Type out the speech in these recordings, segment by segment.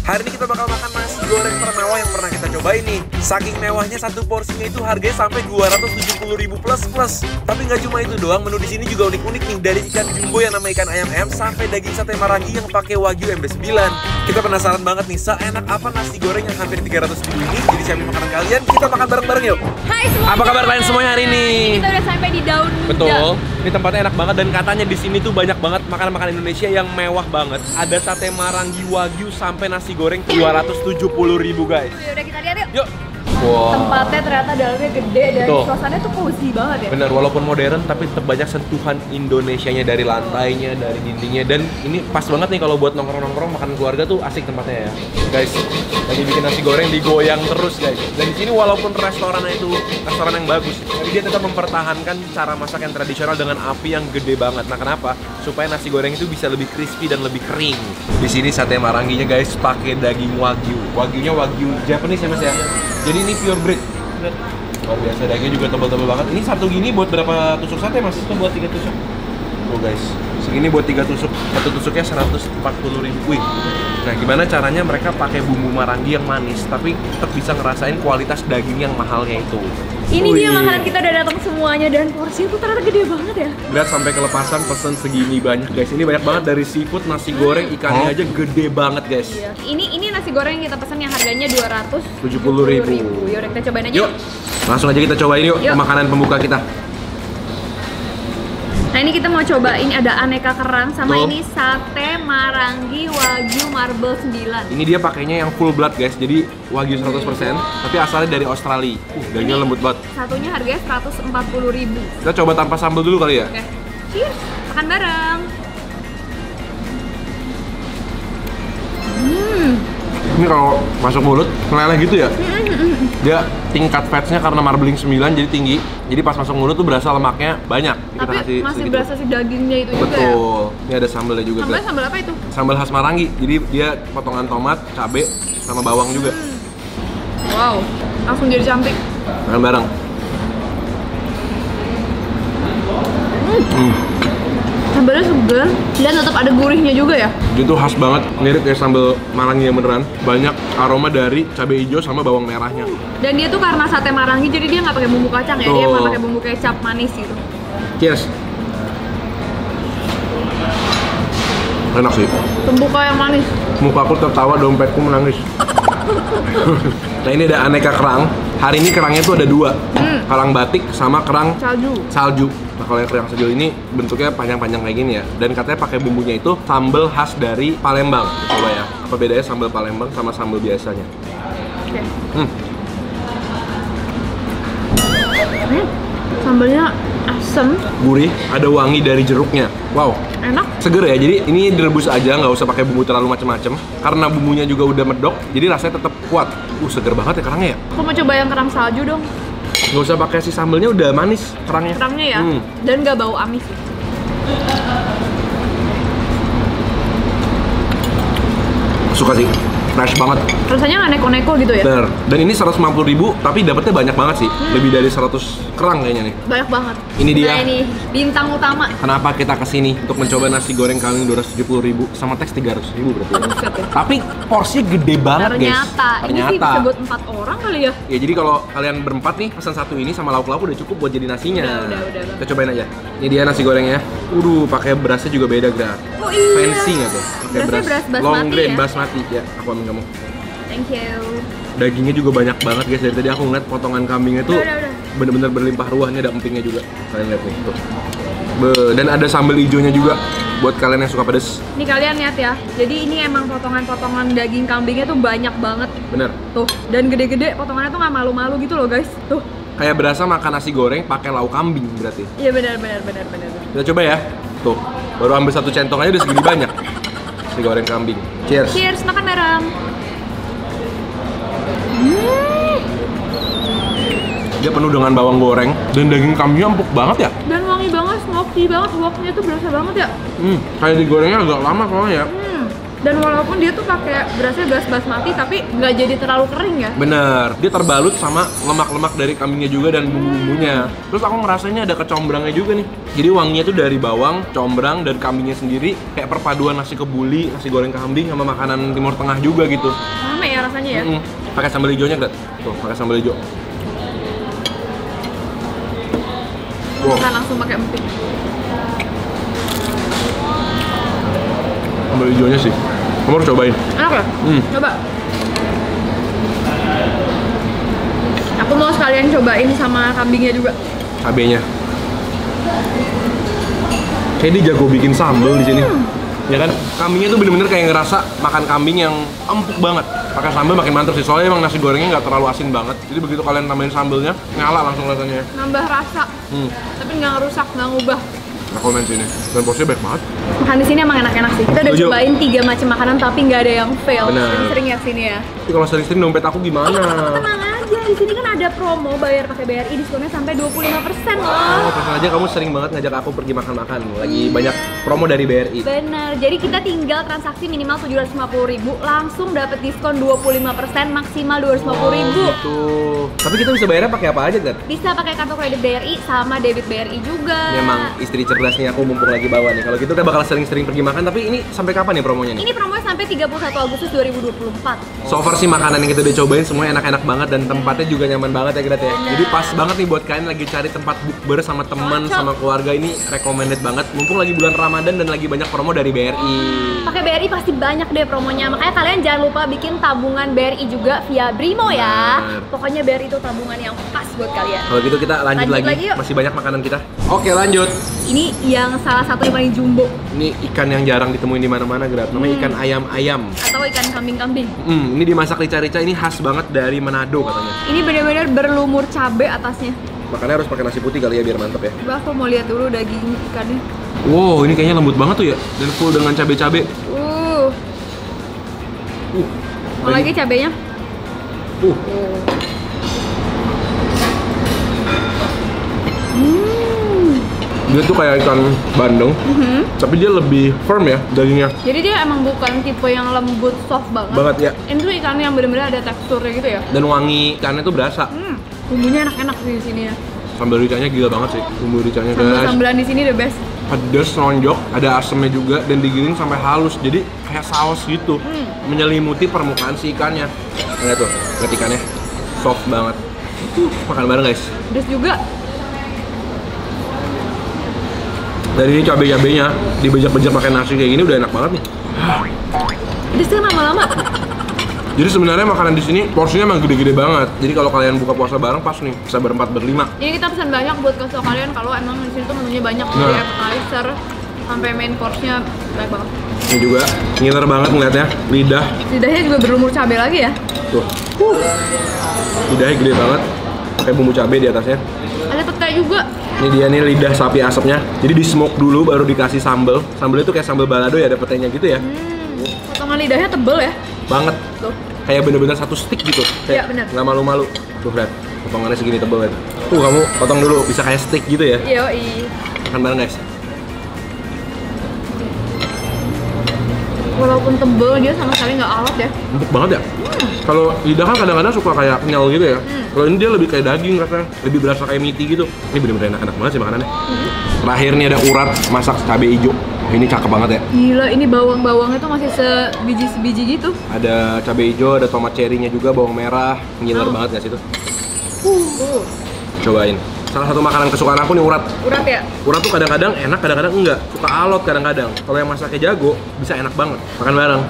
Hari ini kita bakal makan nasi goreng termewah yang pernah kita cobain nih. Saking mewahnya satu porsinya itu harganya sampai 270.000 plus. Tapi nggak cuma itu doang, menu di sini juga unik-unik nih. Dari ikan jumbo yang nama ikan ayam M sampai daging sate marangi yang pakai wagyu MB9. Kita penasaran banget nih, seenak apa nasi goreng yang hampir 300.000 ini? Jadi siapin makanan kalian, kita makan bareng-bareng yuk. Hai semuanya. Apa kabar kalian semuanya hari ini? Kita udah sampai di Daun Muda. Betul. Ini tempatnya enak banget dan katanya di sini tuh banyak banget makanan-makanan Indonesia yang mewah banget. Ada sate marangi wagyu sampai nasi goreng 270.000 guys. Yaudah kita lihat yuk. Yuk. Wow. Tempatnya ternyata dalamnya gede dan Betul. suasananya tuh cozy banget ya. Bener, walaupun modern tapi tetap banyak sentuhan Indonesianya dari lantainya, dari dindingnya. Dan ini pas banget nih kalau buat nongkrong-nongkrong makan keluarga tuh asik tempatnya ya. Guys, lagi bikin nasi goreng digoyang terus guys. Dan di sini walaupun restorannya itu restoran yang bagus, tapi dia tetap mempertahankan cara masak yang tradisional dengan api yang gede banget. Nah kenapa? Supaya nasi goreng itu bisa lebih crispy dan lebih kering. Di sini sate maranginya guys pakai daging wagyu. Wagyunya wagyu Japanese ya mas ya. Jadi ini pure breed. Luar biasa, dagingnya juga tebal-tebal banget. Ini satu gini buat berapa tusuk sate mas? Itu buat 3 tusuk. Tuh guys, segini buat 3 tusuk. Satu tusuknya 140.000. Wih. Nah gimana caranya mereka pakai bumbu marangi yang manis, tapi tetap bisa ngerasain kualitas daging yang mahalnya itu. Ini Wih. dia makanan kita udah datang semuanya dan porsinya tuh ternyata gede banget ya. Lihat sampai kelepasan pesen segini banyak guys. Ini banyak banget dari seafood, nasi goreng, ikannya aja gede banget guys. Iya. Ini nasi goreng yang kita pesan yang harganya 270.000. Yaudah kita cobain aja. Yuk, langsung aja kita cobain yuk, Yuk. makanan pembuka kita. Nah ini kita mau cobain ada aneka kerang sama Tuh. ini sate marangi wagyu marble 9. Ini dia pakainya yang full blood guys, jadi wagyu 100%, tapi asalnya dari Australia. Dagingnya lembut banget. Satunya harganya 140.000. Kita coba tanpa sambal dulu kali ya. Oke. Cheers. Makan bareng. Ini kalau masuk mulut, meleleh gitu ya. Dia tingkat fatsnya karena marbling 9 jadi tinggi. Jadi pas masuk mulut tuh berasa lemaknya banyak. Kita Tapi kasih masih sedikit. berasa si dagingnya itu juga ya. Betul. Ini ada sambalnya juga. Sambalnya guys. sambal apa itu? Sambal khas Marangi. Jadi dia potongan tomat, cabe, sama bawang juga. Wow, langsung jadi cantik. Makan bareng. Sambalnya segar dan tetap ada gurihnya juga ya. Dia tuh khas banget, mirip kayak sambal Marangi yang beneran. Banyak aroma dari cabai hijau sama bawang merahnya. Dan dia tuh karena sate marangi jadi dia nggak pakai bumbu kacang ya, dia Tuh. emang pakai bumbu kecap manis gitu. Cheers. Enak sih. Pembuka yang manis. Muka aku tertawa, dompetku menangis. Nah ini ada aneka kerang. Hari ini kerangnya tuh ada 2. Kerang batik sama kerang salju. Nah kalau yang kerang salju ini bentuknya panjang-panjang kayak gini ya. Dan katanya pakai bumbunya itu sambal khas dari Palembang. Coba ya, apa bedanya sambal Palembang sama sambal biasanya? Oke. Sambalnya asem, Gurih, ada wangi dari jeruknya. Wow, enak. seger ya. Jadi ini direbus aja, nggak usah pakai bumbu terlalu macem-macem. Karena bumbunya juga udah medok, jadi rasanya tetap kuat. Seger banget ya kerangnya ya. Aku mau coba yang kerang salju dong. Nggak usah pakai si sambelnya, udah manis kerangnya. Kerangnya ya, dan nggak bau amis sih. Suka sih, fresh banget. Rasanya nggak neko-neko gitu ya. Bener. Dan ini 150.000, tapi dapetnya banyak banget sih. Lebih dari 100 kerang kayaknya nih. Banyak banget. Ini dia. Nah ini bintang utama. Kenapa kita kesini untuk mencoba nasi goreng kambing 270.000 sama teks 300.000 berarti ya. Buset ya. Tapi porsinya gede banget Ternyata, guys. ini sih bisa buat 4 orang kali ya. Ya jadi kalau kalian berempat nih pesan satu ini sama lauk-lauk udah cukup buat jadi nasinya. Udah. Kita cobain aja. Ini dia nasi gorengnya. Pakai berasnya juga beda Gra. Oh iya. Fancy nggak tuh? Pakai Berasnya beras basmati long grain ya? basmati ya. Aku ambil kamu. Thank you. Dagingnya juga banyak banget guys. Dari tadi aku ngeliat potongan kambingnya tuh Udah. bener-bener berlimpah ruah. Ini ada empingnya juga. Kalian lihat nih tuh. Dan ada sambal hijaunya juga buat kalian yang suka pedes. Nih kalian lihat ya. Jadi ini emang potongan-potongan daging kambingnya tuh banyak banget. Bener. Tuh, dan gede-gede potongannya tuh nggak malu-malu gitu loh guys. Tuh. Kayak berasa makan nasi goreng pakai lauk kambing berarti. Iya benar. Kita coba ya. Tuh. Baru ambil satu centong aja udah segini banyak. Nasi goreng kambing. Cheers. Cheers, makan bareng. Dia penuh dengan bawang goreng dan daging kambingnya empuk banget ya. Dan wangi banget, smoky banget, woknya tuh berasa banget ya. Kayak digorengnya agak lama soalnya ya. Dan walaupun dia tuh pakai berasnya beras basmati tapi nggak jadi terlalu kering ya. Bener, dia terbalut sama lemak-lemak dari kambingnya juga dan bumbu-bumbunya. Terus aku ngerasanya ada kecombrangnya juga nih. Jadi wanginya tuh dari bawang, combrang, dan kambingnya sendiri kayak perpaduan nasi kebuli, nasi goreng kambing sama makanan Timur Tengah juga gitu. Sama ya rasanya ya. Pakai sambal hijaunya, Gret. Tuh, pakai sambal hijau. Wow. Bukan langsung pakai emping. Sambal hijaunya sih. Kamu harus cobain. Enak ya? Coba. Aku mau sekalian cobain sama kambingnya juga. Cabenya. Kayak dia jago bikin sambal di sini. Ya kan? Kambingnya tuh bener-bener kayak ngerasa makan kambing yang empuk banget. Pakai sambal makin mantap sih. Soalnya emang nasi gorengnya nggak terlalu asin banget. Jadi begitu kalian tambahin sambalnya, nyala langsung rasanya. Nambah rasa. Tapi nggak ngerusak, nggak ngubah. Rekomen sini. Dan porsinya banyak banget. Makan di sini emang enak-enak sih. Kita udah Setuju. cobain 3 macam makanan tapi nggak ada yang fail. Bener. Sering ya sini ya. Tapi kalau sering-sering dompet aku gimana? Tenang aja, di sini kan ada promo bayar pakai BRI, diskonnya sampai 25% loh. Oh, perasaan aja kamu sering banget ngajak aku pergi makan-makan. Lagi banyak promo dari BRI. Bener, jadi kita tinggal transaksi minimal 750.000 langsung dapat diskon 25% maksimal 250.000. Gitu. Tapi kita bisa bayarnya pakai apa aja, Gret? Bisa pakai kartu kredit BRI sama debit BRI juga. Memang istri cerdas nih, aku mumpung lagi bawa nih. Kalau gitu kita bakal sering-sering pergi makan, tapi ini sampai kapan nih promonya nih? Ini promonya sampai 31 Agustus 2024. So far sih makanan yang kita udah cobain semuanya enak-enak banget dan tempatnya juga nyaman banget ya, Gret ya. Jadi pas banget nih buat kalian lagi cari tempat bukber sama teman Cocok. sama keluarga, ini recommended banget. Mumpung lagi bulan Ramadan dan lagi banyak promo dari BRI. Pakai BRI pasti banyak deh promonya. Makanya kalian jangan lupa bikin tabungan BRI juga via Brimo ya. Bener. Pokoknya BRI itu tabungan yang pas buat kalian. Kalau gitu kita lanjut Lanjut lagi. lagi yuk. Masih banyak makanan kita. Oke, lanjut. Ini yang salah satu yang paling jumbo Ini ikan yang jarang ditemuin di mana-mana, Gret. Namanya ikan ayam-ayam. atau ikan kambing-kambing. Ini dimasak rica-rica, ini khas banget dari Manado katanya. Ini benar-benar berlumur cabai atasnya. Makanya harus pakai nasi putih kali ya biar mantep ya. Coba aku mau lihat dulu daging ikannya. Wow, ini kayaknya lembut banget tuh ya. Dan full dengan cabai-cabai. Mau lagi cabainya? Dia tuh kayak ikan bandeng, tapi dia lebih firm ya dagingnya. Jadi dia emang bukan tipe yang lembut soft banget. Banget ya. Ini tuh ikan yang benar-benar ada teksturnya gitu ya. Dan wangi ikannya tuh berasa. Bumbunya enak-enak sih di sini ya. Sambal ricanya gila banget sih. Bumbu ricanya guys. Sambal-sambalan di sini the best. Pedes, nonjok, ada asemnya juga dan digiling sampai halus. Jadi kayak saus gitu. Menyelimuti permukaan si ikannya. Lihat tuh, lihat ikannya. Soft banget. Makan bareng guys. Pedes juga. Dari ini cabai-cabainya dibejak-bejak pakai nasi kayak gini udah enak banget nih. Pedesnya lama-lama. Jadi sebenarnya makanan di sini porsinya emang gede-gede banget. Jadi kalau kalian buka puasa bareng pas nih, bisa berempat berlima. Ini kita pesan banyak buat kasih kalian kalau emang di sini tuh menunya banyak Nah. dari appetizer sampai main course-nya banyak banget. Ini juga ngiler banget ngeliatnya, lidah. Lidahnya juga berlumur cabai lagi ya. Tuh. Lidahnya gede banget. Pakai bumbu cabai di atasnya. Ada petai juga. Ini dia nih lidah sapi asapnya. Jadi di smoke dulu baru dikasih sambal. Sambalnya tuh kayak sambal balado ya, ada petainya gitu ya. Potongan lidahnya tebel ya. Banget. Tuh. Kayak bener-bener satu stick gitu. Iya, Kayak bener. nggak malu-malu. Tuh lihat, potongannya segini tebel kan. Tuh kamu potong dulu, bisa kayak stick gitu ya. Yoi. Makan bareng guys. Walaupun tebel dia sama sekali nggak alot ya. Empuk banget ya. Kalau lidah kan kadang-kadang suka kayak kenyal gitu ya. Kalau ini dia lebih kayak daging rasanya, lebih berasa kayak miti gitu. Ini bener-bener enak-enak banget sih makanannya. Terakhir nih ada urat masak cabai hijau. Ini cakep banget ya. Gila, ini bawang-bawangnya tuh masih sebiji-sebiji gitu. Ada cabai hijau, ada tomat cherry-nya juga, bawang merah. Ngiler banget nggak sih itu? Cobain. Salah satu makanan kesukaan aku nih urat. Urat ya? Urat tuh kadang-kadang enak, kadang-kadang enggak. Suka alot kadang-kadang. Kalau yang masaknya jago, bisa enak banget. Makan bareng.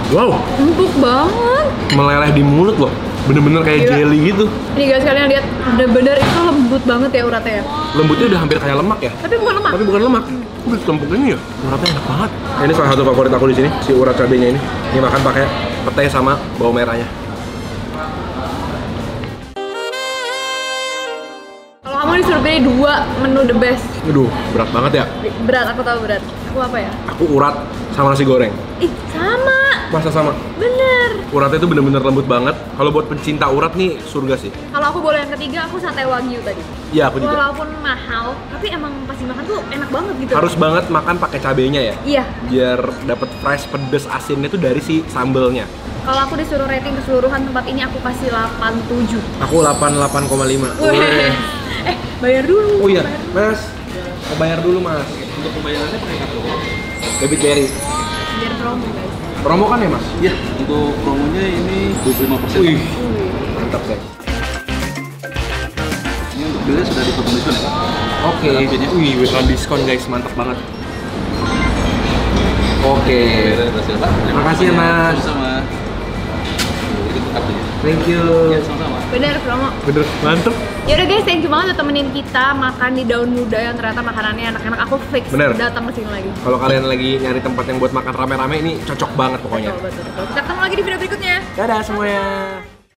Wow, Empuk banget. meleleh di mulut loh. Bener-bener kayak Gila. jelly gitu. Ini guys, kalian lihat bener-bener itu lembut banget ya uratnya ya. Lembutnya udah hampir kayak lemak ya. Tapi bukan lemak. Tapi bukan lemak. Udah lembut ini ya. Uratnya enak banget. Ini salah satu favorit aku di sini, si urat cabenya ini. Ini makan pakai petai sama bawang merahnya. Kalau kamu disuruh pilih 2 menu the best. Aduh, berat banget ya. Berat, aku tahu berat. Aku apa ya? Aku urat sama nasi goreng. Ih, sama. Masa sama? Bener. bener. Uratnya tuh bener-bener lembut banget. Kalau buat pencinta urat nih surga sih. Kalau aku boleh yang ketiga, aku sate wagyu tadi. Iya, aku juga. Walaupun mahal, tapi emang pas dimakan tuh enak banget gitu. Harus banget makan pakai cabenya ya. Iya. Biar dapet fresh pedes asinnya tuh dari si sambelnya. Kalau aku disuruh rating keseluruhan tempat ini, aku kasih 87. Aku 88,5. Wih. Bayar dulu. Oh iya, Mas. Mau bayar dulu, Mas. Untuk pembayarannya pakai kartu. Debit Berry. Biar promo guys. Promo kan ya, Mas? Iya, untuk promonya ini 25%. Wih, mantap guys. Ini untuk bilnya sudah dipotong diskon ya, Pak? Oke. Dalam pinnya. Wih, weekend diskon guys, mantap banget. Oke. Berhasil, Pak. Terima kasih ya, Mas. Sama-sama. Ikut kartunya. Thank you. Ya, sama-sama. Bener promo. Bener, mantep. Ya udah guys, thank you banget udah temenin kita makan di Daun Muda yang ternyata makanannya enak-enak. Aku fix Bener. datang ke sini lagi. Kalau kalian lagi nyari tempat yang buat makan rame-rame ini cocok banget pokoknya. Betul, betul, betul. Kita ketemu lagi di video berikutnya. Dadah semuanya.